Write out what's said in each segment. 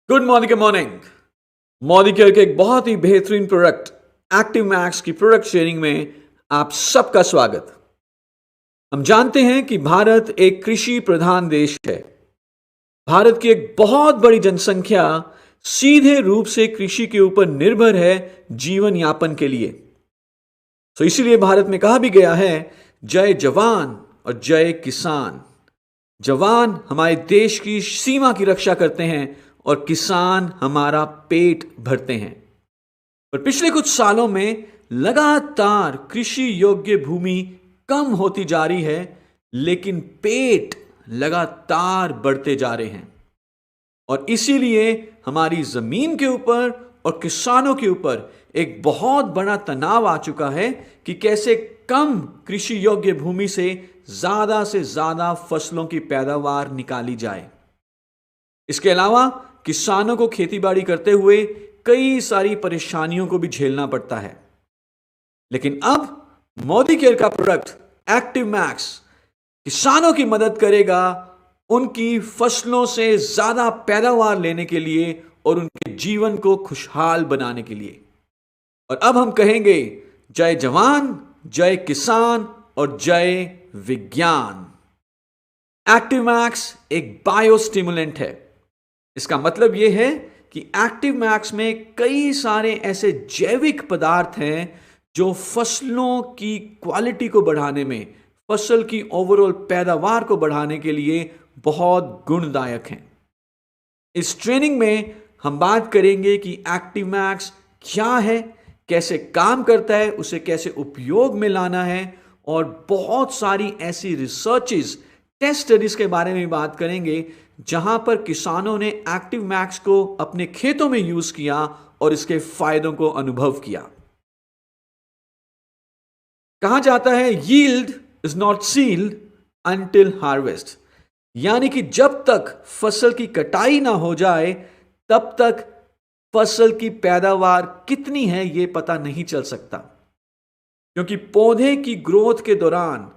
Good morning morning. Modi care के एक बहुत ही बेहतरीन प्रोडक्ट एक्टिव मैक्स की प्रोडक्ट शेयरिंग में आप सबका स्वागत। हम जानते हैं कि भारत एक कृषि प्रधान देश है। भारत की एक बहुत बड़ी जनसंख्या सीधे रूप से कृषि के ऊपर निर्भर है जीवन यापन के लिए। तो इसीलिए भारत में कहा भी गया है, जय जवान और जय किसान। जवान हमारे देश की सीमा की रक्षा करते हैं और किसान हमारा पेट भरते हैं। पर पिछले कुछ सालों में लगातार कृषि योग्य भूमि कम होती जा रही है, लेकिन पेट लगातार बढ़ते जा रहे हैं। और इसीलिए हमारी जमीन के ऊपर और किसानों के ऊपर एक बहुत बड़ा तनाव आ चुका है कि कैसे कम कृषि योग्य भूमि से ज्यादा फसलों की पैदावार निकाली जाए। इसके अलावा किसानों को खेतीबाड़ी करते हुए कई सारी परेशानियों को भी झेलना पड़ता है। लेकिन अब मोदी केयर का प्रोडक्ट एक्टिव मैक्स किसानों की मदद करेगा उनकी फसलों से ज्यादा पैदावार लेने के लिए और उनके जीवन को खुशहाल बनाने के लिए। और अब हम कहेंगे, जय जवान, जय किसान और जय विज्ञान। एक्टिव मैक्स एक बायोस्टिमुलेंट है। इसका मतलब यह है कि एक्टिव मैक्स में कई सारे ऐसे जैविक पदार्थ हैं जो फसलों की क्वालिटी को बढ़ाने में, फसल की ओवरऑल पैदावार को बढ़ाने के लिए बहुत गुणदायक हैं। इस ट्रेनिंग में हम बात करेंगे कि एक्टिव मैक्स क्या है, कैसे काम करता है, उसे कैसे उपयोग में लाना है, और बहुत सारी ऐसी रिसर्चेस, टेस्ट स्टडीज के बारे में बात करेंगे जहां पर किसानों ने एक्टिव मैक्स को अपने खेतों में यूज किया और इसके फायदों को अनुभव किया। कहा जाता है, yield is not sealed until harvest, यानी कि जब तक फसल की कटाई ना हो जाए तब तक फसल की पैदावार कितनी है यह पता नहीं चल सकता। क्योंकि पौधे की ग्रोथ के दौरान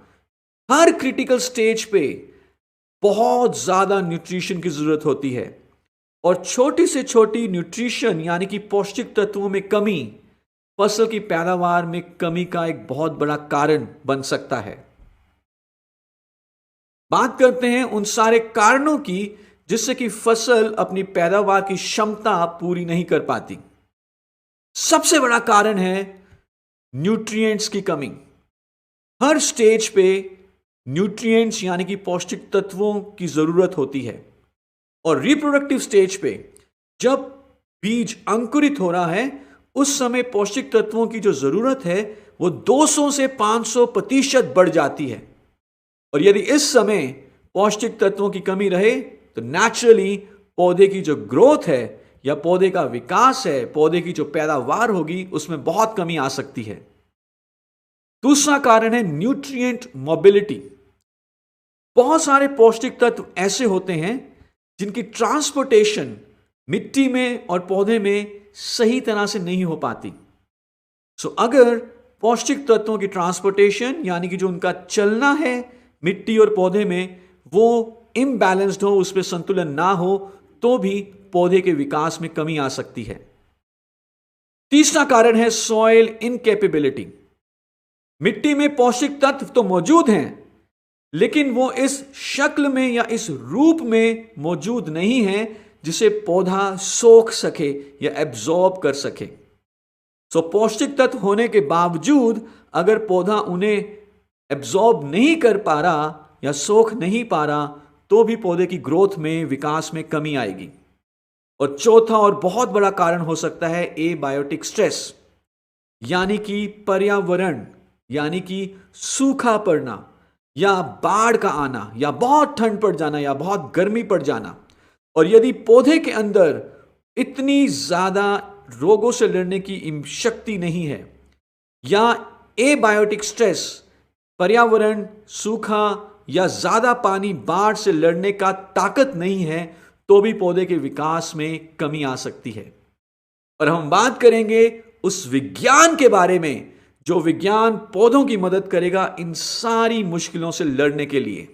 हर क्रिटिकल स्टेज पे बहुत ज्यादा न्यूट्रिशन की जरूरत होती है, और छोटी से छोटी न्यूट्रिशन यानी कि पौष्टिक तत्वों में कमी फसल की पैदावार में कमी का एक बहुत बड़ा कारण बन सकता है। बात करते हैं उन सारे कारणों की जिससे कि फसल अपनी पैदावार की क्षमता पूरी नहीं कर पाती। सबसे बड़ा कारण है न्यूट्रिएंट्स की कमी। हर स्टेज पे न्यूट्रिएंट्स यानी कि पौष्टिक तत्वों की जरूरत होती है, और रिप्रोडक्टिव स्टेज पे जब बीज अंकुरित हो रहा है उस समय पौष्टिक तत्वों की जो जरूरत है वो 200 से 500% बढ़ जाती है। और यदि इस समय पौष्टिक तत्वों की कमी रहे तो नेचुरली पौधे की जो ग्रोथ है या पौधे का विकास है, पौधे की जो पैदावार होगी, उसमें बहुत कमी आ सकती है। दूसरा कारण है न्यूट्रिएंट मोबिलिटी। बहुत सारे पौष्टिक तत्व ऐसे होते हैं जिनकी ट्रांसपोर्टेशन मिट्टी में और पौधे में सही तरह से नहीं हो पाती। अगर पौष्टिक तत्वों की ट्रांसपोर्टेशन यानी कि जो उनका चलना है मिट्टी और पौधे में वो इम्बैलेंस्ड हो, उसमें संतुलन ना हो, तो भी पौधे के विकास में कमी आ सकती है। तीसरा कारण है सॉइल इनकैपेबिलिटी। मिट्टी में पौष्टिक तत्व तो मौजूद हैं, लेकिन वो इस शक्ल में या इस रूप में मौजूद नहीं है जिसे पौधा सोख सके या एब्जॉर्ब कर सके। पौष्टिक तत्व होने के बावजूद अगर पौधा उन्हें एब्जॉर्ब नहीं कर पा रहा या सोख नहीं पा रहा तो भी पौधे की ग्रोथ में, विकास में कमी आएगी। और चौथा और बहुत बड़ा कारण हो सकता है एबायोटिक स्ट्रेस, यानी कि पर्यावरण, यानी कि सूखा पड़ना या बाढ़ का आना या बहुत ठंड पड़ जाना या बहुत गर्मी पड़ जाना। और यदि पौधे के अंदर इतनी ज्यादा रोगों से लड़ने की शक्ति नहीं है, या एबायोटिक स्ट्रेस, पर्यावरण, सूखा या ज्यादा पानी, बाढ़ से लड़ने का ताकत नहीं है, तो भी पौधे के विकास में कमी आ सकती है। और हम बात करेंगे उस विज्ञान के बारे में जो विज्ञान पौधों की मदद करेगा इन सारी मुश्किलों से लड़ने के लिए,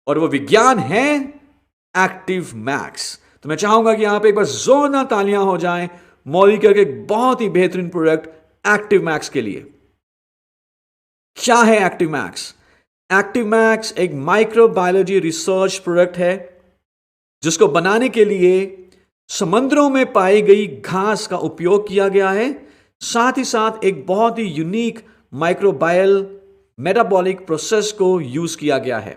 और वो विज्ञान है एक्टिव मैक्स। तो मैं चाहूंगा कि यहां पे एक बार जोरदार तालियां हो जाएं मॉलिक्यूल के एक बहुत ही बेहतरीन प्रोडक्ट एक्टिव मैक्स के लिए। क्या है एक्टिव मैक्स? एक्टिव मैक्स एक माइक्रोबायोलॉजी रिसर्च प्रोडक्ट है जिसको बनाने के लिए समुद्रों में पाई गई घास का उपयोग किया गया है, साथ ही साथ एक बहुत ही यूनिक माइक्रोबायल मेटाबॉलिक प्रोसेस को यूज किया गया है।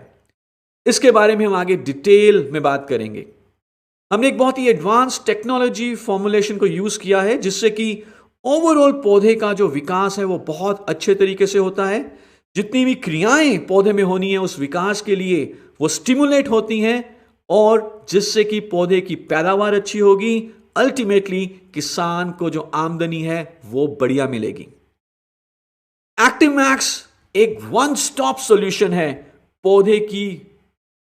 इसके बारे में हम आगे डिटेल में बात करेंगे। हमने एक बहुत ही एडवांस टेक्नोलॉजी फॉर्मुलेशन को यूज किया है जिससे कि ओवरऑल पौधे का जो विकास है वो बहुत अच्छे तरीके से होता है। जितनी भी क्रियाएं पौधे में होनी है उस विकास के लिए वो स्टिमुलेट होती हैं और जिससे कि पौधे की पैदावार अच्छी होगी, अल्टीमेटली किसान को जो आमदनी है वो बढ़िया मिलेगी। एक्टिव मैक्स एक वन स्टॉप सॉल्यूशन है पौधे की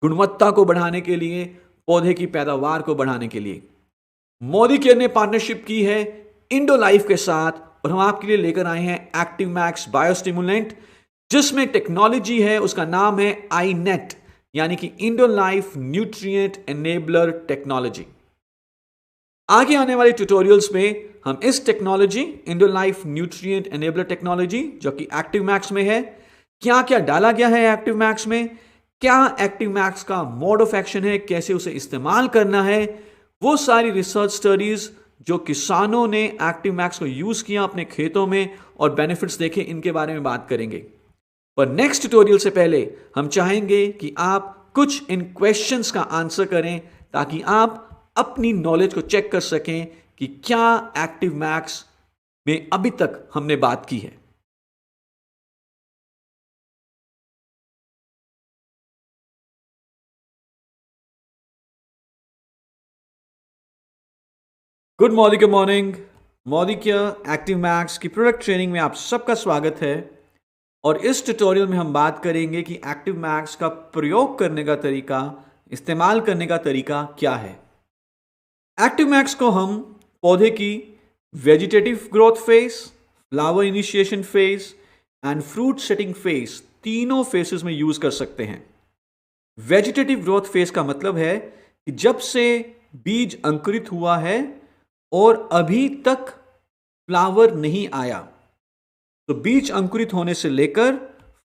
गुणवत्ता को बढ़ाने के लिए, पौधे की पैदावार को बढ़ाने के लिए। मोदी केयर ने पार्टनरशिप की है इंडोलाइफ के साथ और हम आपके लिए लेकर आए हैं एक्टिव मैक्स बायोस्टिमुलेंट जिसमें टेक्नोलॉजी है, उसका नाम है iNet यानी कि इंडोलाइफ न्यूट्रिएंट एनेबलर टेक्नोलॉजी। आगे आने वाले ट्यूटोरियल्स में हम इस टेक्नोलॉजी इंडोलाइफ न्यूट्रिएंट एनेबलर टेक्नोलॉजी जो कि एक्टिव मैक्स में है, क्या क्या डाला गया है एक्टिव मैक्स में, क्या एक्टिव मैक्स का मोड ऑफ एक्शन है, कैसे उसे इस्तेमाल करना है, वो सारी रिसर्च स्टडीज जो किसानों ने एक्टिव मैक्स को यूज किया अपने खेतों में और बेनिफिट्स देखे, इनके बारे में बात करेंगे। पर नेक्स्ट ट्यूटोरियल से पहले हम चाहेंगे कि आप कुछ इन क्वेश्चंस का आंसर करें ताकि आप अपनी नॉलेज को चेक कर सकें कि क्या एक्टिव मैक्स में अभी तक हमने बात की है। Good morning morning Modi care active max की प्रोडक्ट ट्रेनिंग में आप सबका स्वागत है। और इस ट्यूटोरियल में हम बात करेंगे कि एक्टिव मैक्स का प्रयोग करने का तरीका, इस्तेमाल करने का तरीका क्या है। एक्टिव मैक्स को हम पौधे की vegetative growth phase, flower initiation phase and fruit setting phase, तीनों फेसेस में यूज कर सकते हैं। वेजिटेटिव ग्रोथ फेज का मतलब है कि जब से बीज अंकुरित हुआ है और अभी तक फ्लावर नहीं आया, तो बीज अंकुरित होने से लेकर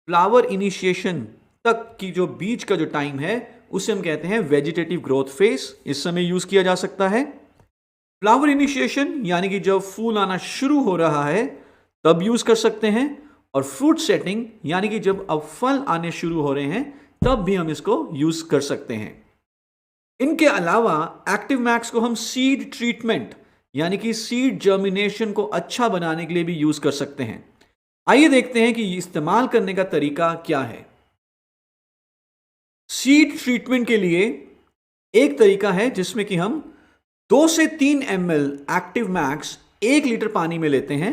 फ्लावर इनिशिएशन तक की जो बीज का जो टाइम है उसे हम कहते हैं वेजिटेटिव ग्रोथ फेज। इस समय यूज किया जा सकता है। फ्लावर इनिशिएशन यानी कि जब फूल आना शुरू हो रहा है तब यूज कर सकते हैं, और फ्रूट सेटिंग यानी कि जब अब फल आने शुरू हो रहे हैं तब भी हम इसको यूज कर सकते हैं। इनके अलावा एक्टिव मैक्स को हम सीड ट्रीटमेंट यानी कि सीड जर्मिनेशन को अच्छा बनाने के लिए भी यूज कर सकते हैं। आइए देखते हैं कि इस्तेमाल करने का तरीका क्या है। सीड ट्रीटमेंट के लिए एक तरीका है जिसमें कि हम 2 से 3 ml एक्टिव मैक्स 1 लीटर पानी में लेते हैं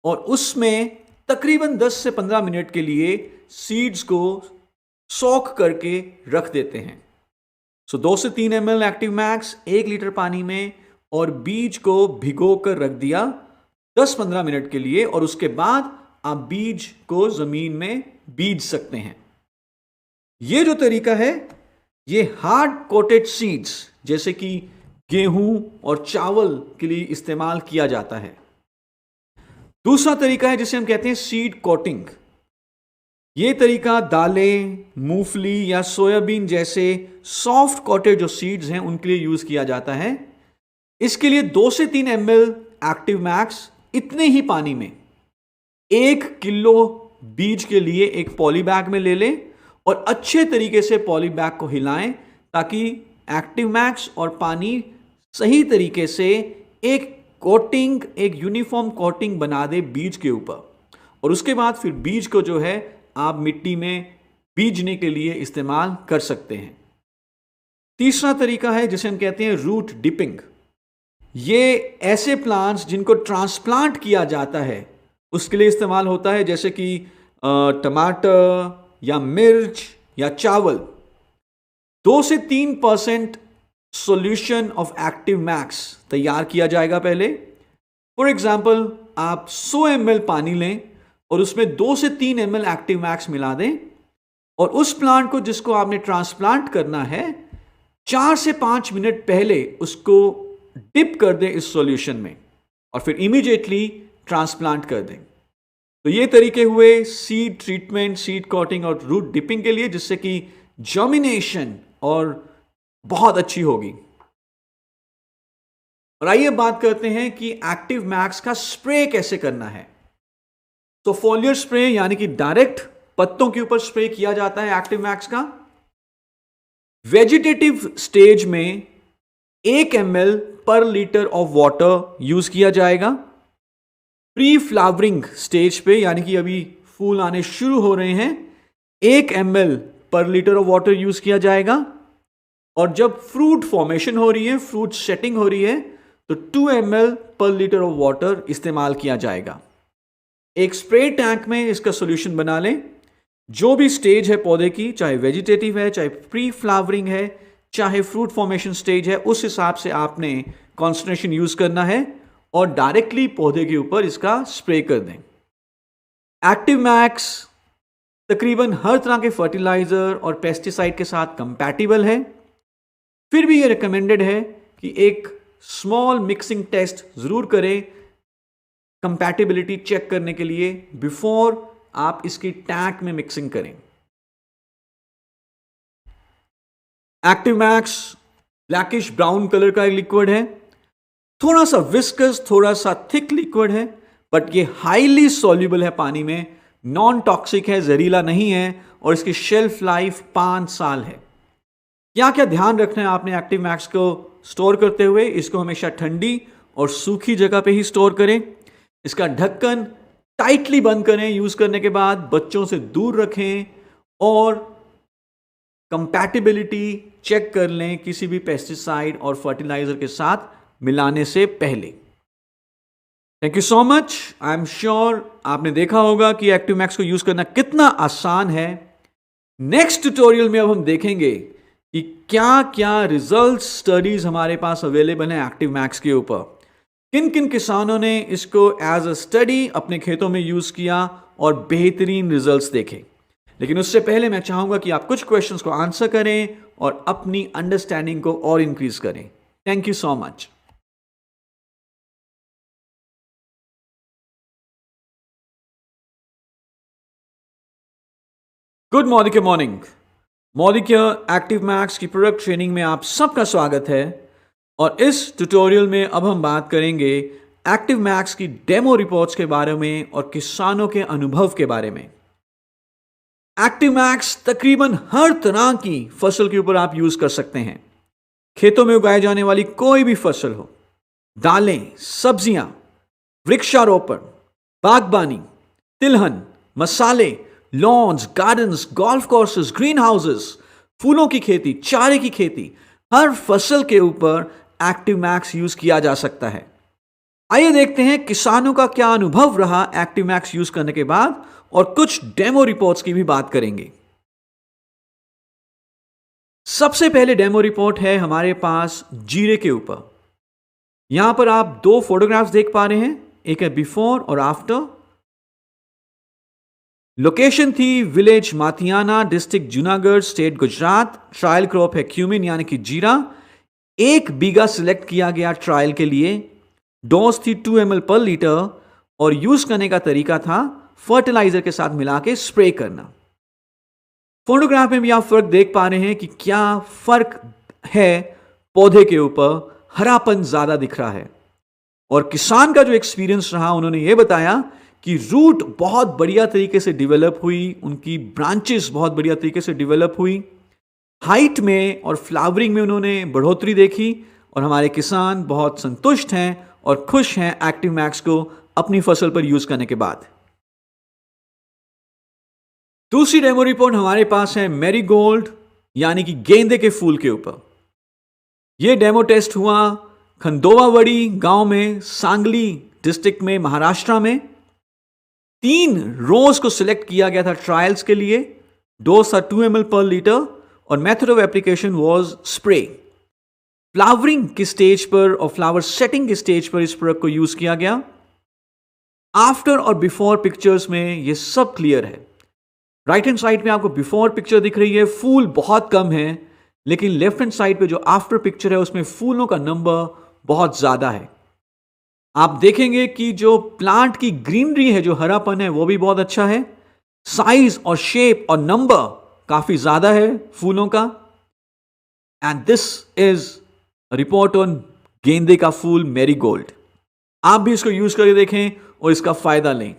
और उसमें तकरीबन 10 से 15 मिनट के लिए सीड्स को सोक करके रख देते हैं। 2 से 3 ml एक्टिव मैक्स 1 लीटर पानी में और बीज को भिगो कर रख दिया 10-15 मिनट के लिए, और उसके बाद आप बीज को जमीन में बीज सकते हैं। यह जो तरीका है ये हार्ड कोटेड सीड्स जैसे कि गेहूं और चावल के लिए इस्तेमाल किया जाता है। दूसरा तरीका है जिसे हम कहते हैं सीड कोटिंग। यह तरीका दालें, मूंगफली या सोयाबीन जैसे सॉफ्ट कोटेड जो सीड्स हैं उनके लिए यूज किया जाता है। इसके लिए 2 से 3 ml एक्टिव मैक्स इतने ही पानी में 1 किलो बीज के लिए एक पॉली बैग में ले लें और अच्छे तरीके से पॉली बैग को हिलाएं ताकि एक्टिव मैक्स और पानी सही तरीके से एक कोटिंग, एक यूनिफॉर्म कोटिंग बना दे बीज के ऊपर, और उसके बाद फिर बीज को जो है आप मिट्टी में बीजने के लिए इस्तेमाल कर सकते हैं। तीसरा तरीका है जिसे हम कहते हैं रूट डिपिंग। ये ऐसे प्लांट्स जिनको ट्रांसप्लांट किया जाता है उसके लिए इस्तेमाल होता है, जैसे कि टमाटर या मिर्च या चावल। 2 से 3% सॉल्यूशन ऑफ एक्टिव मैक्स तैयार किया जाएगा पहले। फॉर एग्जाम्पल आप 100 ml पानी लें और उसमें 2 से 3 ml एक्टिव मैक्स मिला दें, और उस प्लांट को जिसको आपने ट्रांसप्लांट करना है 4 से 5 मिनट पहले उसको डिप कर दें इस सॉल्यूशन में और फिर इमीडिएटली ट्रांसप्लांट कर दें। तो ये तरीके हुए सीड ट्रीटमेंट, सीड कॉटिंग और रूट डिपिंग के लिए, जिससे कि जर्मिनेशन और बहुत अच्छी होगी। और आइए बात करते हैं कि एक्टिव मैक्स का स्प्रे कैसे करना है। तो फोलियर स्प्रे यानी कि डायरेक्ट पत्तों के ऊपर स्प्रे किया जाता है एक्टिव मैक्स का। वेजिटेटिव स्टेज में 1 ml per litre of water use किया जाएगा। प्री फ्लावरिंग स्टेज पे यानी कि अभी फूल आने शुरू हो रहे हैं, 1 ml per litre of water use किया जाएगा। और जब फ्रूट फॉर्मेशन हो रही है, फ्रूट सेटिंग हो रही है, तो 2 ml per litre of water इस्तेमाल किया जाएगा। एक स्प्रे टैंक में इसका सॉल्यूशन बना लें। जो भी स्टेज है पौधे की, चाहे वेजिटेटिव है, चाहे प्री फ्लावरिंग है, चाहे फ्रूट फॉर्मेशन स्टेज है, उस हिसाब से आपने कॉन्सेंट्रेशन यूज करना है और डायरेक्टली पौधे के ऊपर इसका स्प्रे कर दें। एक्टिव मैक्स तकरीबन हर तरह के फर्टिलाइजर और पेस्टिसाइड के साथ कंपैटिबल है। फिर भी ये रिकमेंडेड है कि एक स्मॉल मिक्सिंग टेस्ट जरूर करें कंपैटिबिलिटी चेक करने के लिए बिफोर आप इसकी टैंक में मिक्सिंग करें। Active max blackish brown colour का एक लिक्विड है, थोड़ा सा विस्कस, थोड़ा सा थिक लिक्विड है, बट ये हाईली सॉल्युबल है पानी में, नॉन टॉक्सिक है, जहरीला नहीं है और इसकी शेल्फ लाइफ 5 साल है। क्या क्या ध्यान रखना है आपने एक्टिव मैक्स को स्टोर करते हुए? इसको हमेशा ठंडी और सूखी जगह पे ही स्टोर करें। इसका ढक्कन टाइटली बंद करें यूज करने के बाद, बच्चों से दूर रखें और कंपैटिबिलिटी चेक कर लें किसी भी पेस्टिसाइड और फर्टिलाइजर के साथ मिलाने से पहले। Thank you so much. I am sure आपने देखा होगा कि एक्टिव मैक्स को यूज करना कितना आसान है। नेक्स्ट ट्यूटोरियल में अब हम देखेंगे कि क्या क्या रिजल्ट्स, स्टडीज हमारे पास अवेलेबल हैं एक्टिव मैक्स के ऊपर। किन किन किसानों ने इसको एज अ स्टडी अपने खेतों में यूज किया और बेहतरीन रिजल्ट्स देखे। लेकिन उससे पहले मैं चाहूंगा कि आप कुछ क्वेश्चंस को आंसर करें और अपनी अंडरस्टैंडिंग को और इंक्रीज करें। Thank you so much. Good morning morning molecular active max की प्रोडक्ट ट्रेनिंग में आप सबका स्वागत है। और इस ट्यूटोरियल में अब हम बात करेंगे एक्टिव मैक्स की डेमो रिपोर्ट्स के बारे में और किसानों के अनुभव के बारे में। एक्टिव मैक्स तकरीबन हर तरह की फसल के ऊपर आप यूज कर सकते हैं। खेतों में उगाए जाने वाली कोई भी फसल हो, दालें, सब्जियां, वृक्षारोपण, बागबानी, तिलहन, मसाले, lawns, gardens, golf courses, greenhouses, फूलों की खेती, चारे की खेती, हर फसल के ऊपर एक्टिव मैक्स यूज किया जा सकता है। आइए देखते हैं किसानों का क्या अनुभव रहा एक्टिव मैक्स यूज करने के बाद और कुछ डेमो रिपोर्ट्स की भी बात करेंगे। सबसे पहले डेमो रिपोर्ट है हमारे पास जीरे के ऊपर। यहां पर आप 2 फोटोग्राफ्स देख पा रहे हैं, एक है बिफोर और आफ्टर। लोकेशन थी village Mathiyana, district Junagadh, state Gujarat. Trial crop है क्यूमिन यानी कि जीरा। 1 बीघा सिलेक्ट किया गया ट्रायल के लिए। डोज थी 2 ml पर लीटर और यूज करने का तरीका था फर्टिलाइजर के साथ मिला के स्प्रे करना। फोटोग्राफ में भी आप फर्क देख पा रहे हैं कि क्या फर्क है, पौधे के ऊपर हरापन ज्यादा दिख रहा है। और किसान का जो एक्सपीरियंस रहा, उन्होंने ये बताया कि रूट बहुत बढ़िया तरीके से डेवलप हुई, उनकी ब्रांचेस बहुत बढ़िया तरीके से डेवलप हुई, हाइट में और फ्लावरिंग में उन्होंने बढ़ोतरी देखी और हमारे किसान बहुत संतुष्ट हैं और खुश हैं एक्टिव मैक्स को अपनी फसल पर यूज करने के बाद। दूसरी डेमो रिपोर्ट हमारे पास है मैरीगोल्ड यानी कि गेंदे के फूल के ऊपर। यह डेमो टेस्ट हुआ खंडोवावड़ी गांव में, सांगली डिस्ट्रिक्ट में, महाराष्ट्र में। 3 रोज को सिलेक्ट किया गया था ट्रायल्स के लिए। डोज था 2 ml पर लीटर और method of application was spray. Flowering की स्टेज पर और फ्लावर सेटिंग की स्टेज पर इस प्रोडक्ट को यूज किया गया। आफ्टर और बिफोर पिक्चर्स में यह सब क्लियर है। राइट हैंड साइड में आपको बिफोर पिक्चर दिख रही है, फूल बहुत कम है, लेकिन लेफ्ट हैंड साइड पे जो आफ्टर पिक्चर है उसमें फूलों का नंबर बहुत ज्यादा है। आप देखेंगे कि जो प्लांट की ग्रीनरी है, जो हरापन है, वो भी बहुत अच्छा है। साइज और शेप और नंबर काफी ज्यादा है फूलों का। And this is report on गेंदे का फूल मैरीगोल्ड। आप भी इसको यूज करके देखें और इसका फायदा लें।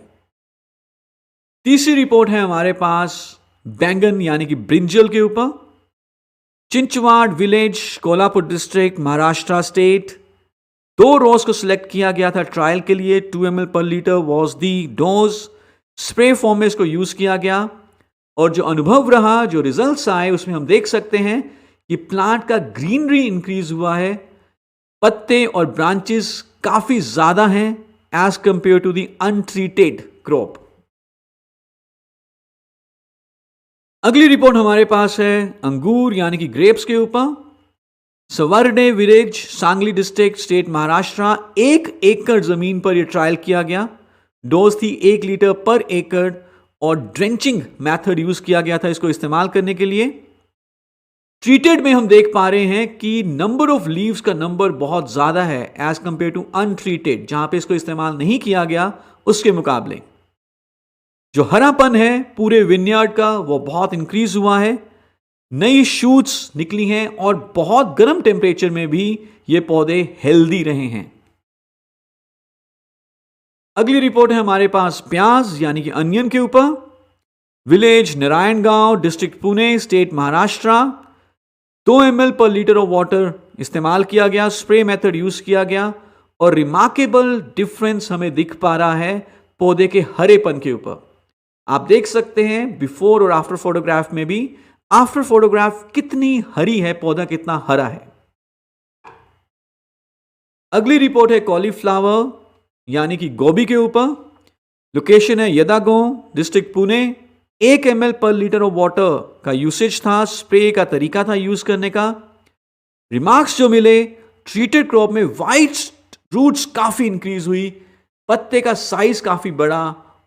तीसरी रिपोर्ट है हमारे पास बैंगन यानी कि ब्रिंजल के ऊपर। Chinchwad village, Kolhapur district, Maharashtra state. 2 रोज को सिलेक्ट किया गया था ट्रायल के लिए। 2 ml per litre was the dose. Spray form में इसको यूज किया गया और जो अनुभव रहा, जो रिजल्ट्स आए, उसमें हम देख सकते हैं कि प्लांट का ग्रीनरी इंक्रीज हुआ है। पत्ते और ब्रांचेस काफी ज्यादा हैं as compared to the untreated crop. अगली रिपोर्ट हमारे पास है अंगूर यानी कि ग्रेप्स के ऊपर। Savarne village, Sangli district, state Maharashtra. 1 एकड़ जमीन पर यह ट्रायल किया गया। डोज थी 1 लीटर पर एकड़ और ड्रेंचिंग मेथड यूज किया गया था इसको इस्तेमाल करने के लिए। ट्रीटेड में हम देख पा रहे हैं कि नंबर ऑफ लीव्स का नंबर बहुत ज्यादा है एज कंपेयर टू अनट्रीटेड, जहां पे इसको इस्तेमाल नहीं किया गया उसके मुकाबले। जो हरापन है पूरे विनयार्ड का वो बहुत इंक्रीज हुआ है। नई शूट्स निकली हैं और बहुत गर्म टेम्परेचर में भी ये पौधे हेल्दी रहे हैं। अगली रिपोर्ट है हमारे पास प्याज यानी कि अनियन के ऊपर। Village Narayangaon, district Pune, state Maharashtra. 2 ml per litre of water इस्तेमाल किया गया, स्प्रे मेथड यूज किया गया और रिमार्केबल डिफरेंस हमें दिख पा रहा है पौधे के हरेपन के ऊपर। आप देख सकते हैं बिफोर और आफ्टर फोटोग्राफ में भी, आफ्टर फोटोग्राफ कितनी हरी है, पौधा कितना हरा है। अगली रिपोर्ट है कॉलीफ्लावर यानी कि गोभी के ऊपर। लोकेशन है यदागांव, district Pune. 1 ml per litre of water का यूसेज था, स्प्रे का तरीका था यूज करने का। रिमार्क्स जो मिले, ट्रीटेड क्रॉप में वाइट रूट्स काफी इंक्रीज हुई, पत्ते का साइज काफी बड़ा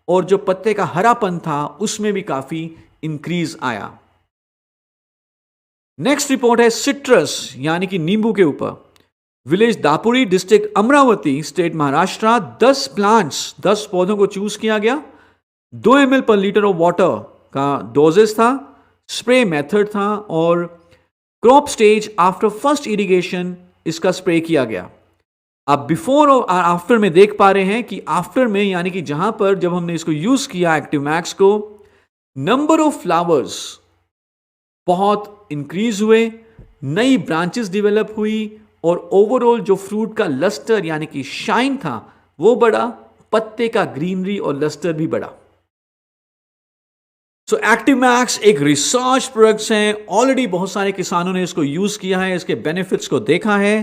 और जो पत्ते का हरापन था उसमें भी काफी इंक्रीज आया। नेक्स्ट रिपोर्ट है सिट्रस यानी कि नींबू के ऊपर। Village Dapuri, district Amravati, state Maharashtra. 10 plants, 10 पौधों को चूज किया गया। 2 ml per litre of water का डोजेस था, स्प्रे मेथड था और crop stage after first irrigation इसका स्प्रे किया गया। आप बिफोर और आफ्टर में देख पा रहे हैं कि आफ्टर में यानी कि जहां पर जब हमने इसको यूज किया एक्टिव मैक्स को, नंबर ऑफ फ्लावर्स बहुत इंक्रीज हुए, नई ब्रांचेस डेवलप हुई और ओवरऑल जो फ्रूट का लस्टर यानी कि शाइन था वो बढ़ा, पत्ते का ग्रीनरी और लस्टर भी बढ़ा। सो एक्टिव मैक्स एक रिसर्च प्रोडक्ट्स हैं, ऑलरेडी बहुत सारे किसानों ने इसको यूज किया है, इसके बेनिफिट्स को देखा है।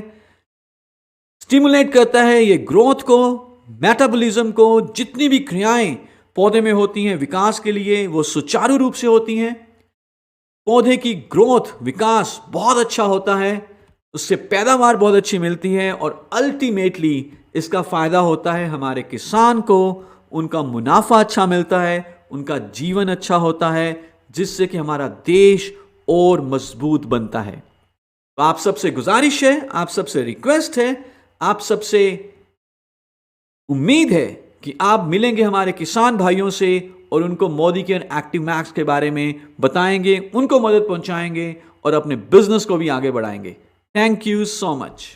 स्टिमुलेट करता है ये ग्रोथ को, मेटाबॉलिज्म को, जितनी भी क्रियाएं पौधे में होती हैं विकास के लिए वो सुचारू रूप से होती हैं। पौधे की ग्रोथ, विकास बहुत अच्छा होता है, उससे पैदावार बहुत अच्छी मिलती है और अल्टीमेटली इसका फायदा होता है हमारे किसान को, उनका मुनाफा अच्छा मिलता है, उनका जीवन अच्छा होता है, जिससे कि हमारा देश और मजबूत बनता है। तो आप सबसे गुजारिश है, आप सबसे रिक्वेस्ट है, आप सबसे उम्मीद है कि आप मिलेंगे हमारे किसान भाइयों से और उनको मोदी केयर एक्टिव मैक्स के बारे में बताएंगे, उनको मदद पहुंचाएंगे और अपने बिजनेस को भी आगे बढ़ाएंगे। Thank you so much.